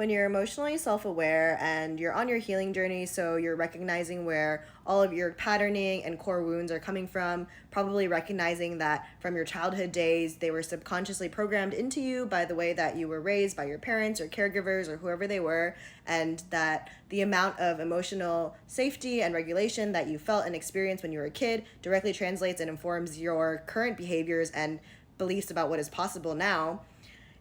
when you're emotionally self aware and you're on your healing journey, so you're recognizing where all of your patterning and core wounds are coming from, probably recognizing that from your childhood days they were subconsciously programmed into you by the way that you were raised by your parents or caregivers or whoever they were, and that the amount of emotional safety and regulation that you felt and experienced when you were a kid directly translates and informs your current behaviors and beliefs about what is possible now.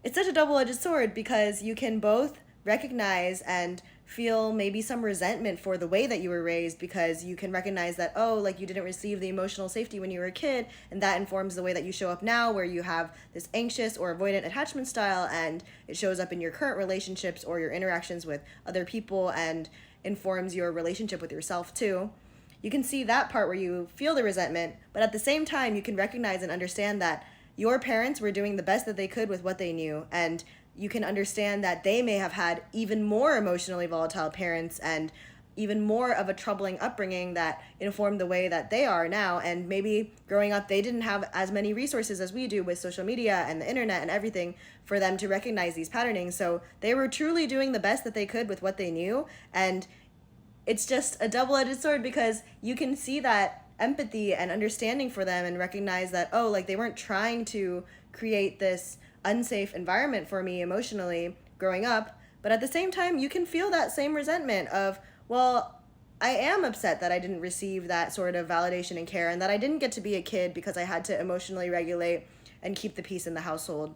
It's such a double-edged sword because you can both recognize and feel maybe some resentment for the way that you were raised, because you can recognize that, oh, like, you didn't receive the emotional safety when you were a kid, and that informs the way that you show up now, where you have this anxious or avoidant attachment style, and it shows up in your current relationships or your interactions with other people and informs your relationship with yourself too. You can see that part where you feel the resentment, but at the same time you can recognize and understand that your parents were doing the best that they could with what they knew, and you can understand that they may have had even more emotionally volatile parents and even more of a troubling upbringing that informed the way that they are now. And maybe growing up they didn't have as many resources as we do with social media and the internet and everything for them to recognize these patternings, so they were truly doing the best that they could with what they knew. And it's just a double-edged sword because you can see that empathy and understanding for them and recognize that, oh, like, they weren't trying to create this unsafe environment for me emotionally growing up. But at the same time, you can feel that same resentment of, well, I am upset that I didn't receive that sort of validation and care, and that I didn't get to be a kid because I had to emotionally regulate and keep the peace in the household.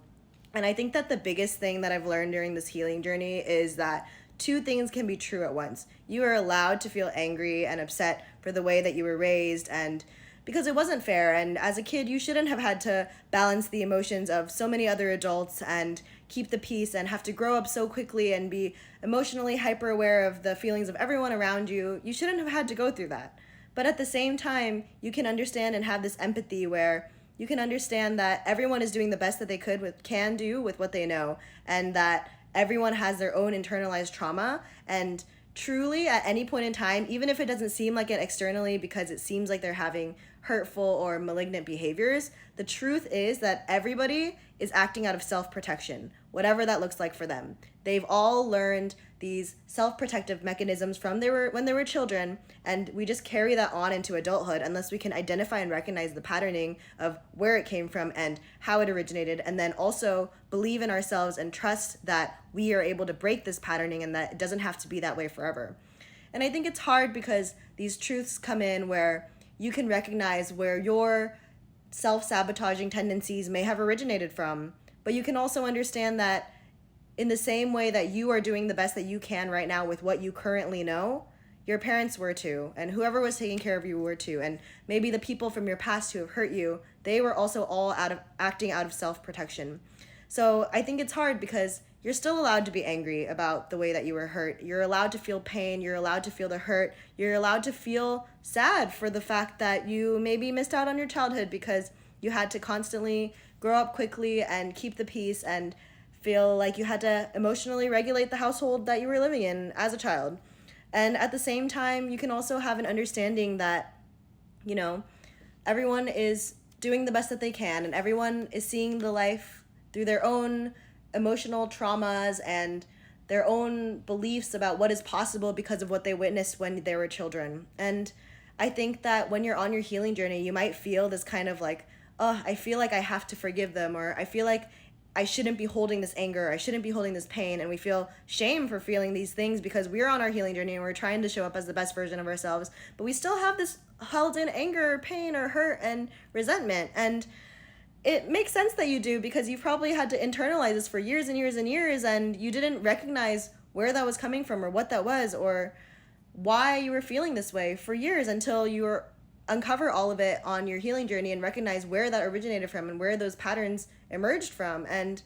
And I think that the biggest thing that I've learned during this healing journey is that two things can be true at once. You are allowed to feel angry and upset for the way that you were raised, and because it wasn't fair, and as a kid you shouldn't have had to balance the emotions of so many other adults and keep the peace and have to grow up so quickly and be emotionally hyper aware of the feelings of everyone around you. You shouldn't have had to go through that. But at the same time, you can understand and have this empathy where you can understand that everyone is doing the best that they can do with what they know, and that everyone has their own internalized trauma. And truly, at any point in time, even if it doesn't seem like it externally because it seems like they're having hurtful or malignant behaviors, the truth is that everybody is acting out of self-protection, whatever that looks like for them. They've all learned these self-protective mechanisms from when they were children, and we just carry that on into adulthood unless we can identify and recognize the patterning of where it came from and how it originated, and then also believe in ourselves and trust that we are able to break this patterning and that it doesn't have to be that way forever. And I think it's hard because these truths come in where you can recognize where your self-sabotaging tendencies may have originated from, but you can also understand that in the same way that you are doing the best that you can right now with what you currently know, your parents were too, and whoever was taking care of you were too, and maybe the people from your past who have hurt you, they were also all acting out of self-protection. So I think it's hard because you're still allowed to be angry about the way that you were hurt. You're allowed to feel pain. You're allowed to feel the hurt. You're allowed to feel sad for the fact that you maybe missed out on your childhood because you had to constantly grow up quickly and keep the peace and feel like you had to emotionally regulate the household that you were living in as a child. And at the same time, you can also have an understanding that, you know, everyone is doing the best that they can, and everyone is seeing the life through their own emotional traumas and their own beliefs about what is possible because of what they witnessed when they were children. And I think that when you're on your healing journey, you might feel this kind of like, oh, I feel like I have to forgive them, or I feel like I shouldn't be holding this anger, I shouldn't be holding this pain, and we feel shame for feeling these things because we're on our healing journey and we're trying to show up as the best version of ourselves, but we still have this held in anger, pain, or hurt and resentment. And it makes sense that you do because you've probably had to internalize this for years and years and years, and you didn't recognize where that was coming from or what that was or why you were feeling this way for years until you uncover all of it on your healing journey and recognize where that originated from and where those patterns emerged from. And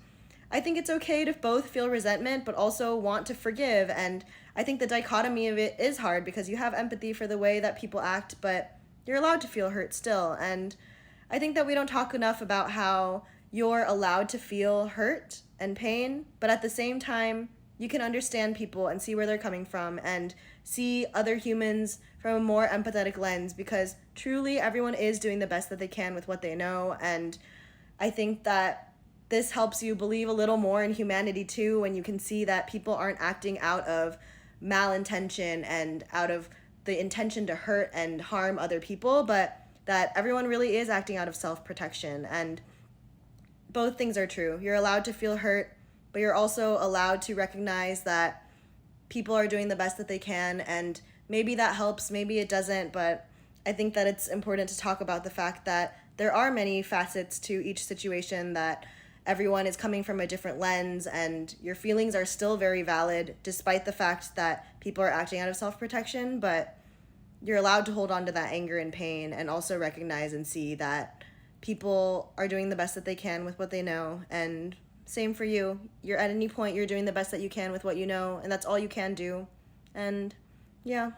I think it's okay to both feel resentment but also want to forgive. And I think the dichotomy of it is hard because you have empathy for the way that people act, but you're allowed to feel hurt still. And I think that we don't talk enough about how you're allowed to feel hurt and pain, but at the same time, you can understand people and see where they're coming from and see other humans from a more empathetic lens, because truly everyone is doing the best that they can with what they know. And I think that this helps you believe a little more in humanity too, when you can see that people aren't acting out of malintention and out of the intention to hurt and harm other people, but that everyone really is acting out of self-protection. And both things are true. You're allowed to feel hurt, but you're also allowed to recognize that people are doing the best that they can, and maybe that helps, maybe it doesn't, but I think that it's important to talk about the fact that there are many facets to each situation, that everyone is coming from a different lens, and your feelings are still very valid despite the fact that people are acting out of self-protection. But you're allowed to hold on to that anger and pain, and also recognize and see that people are doing the best that they can with what they know. And same for you. You're at any point, you're doing the best that you can with what you know, and that's all you can do. And yeah.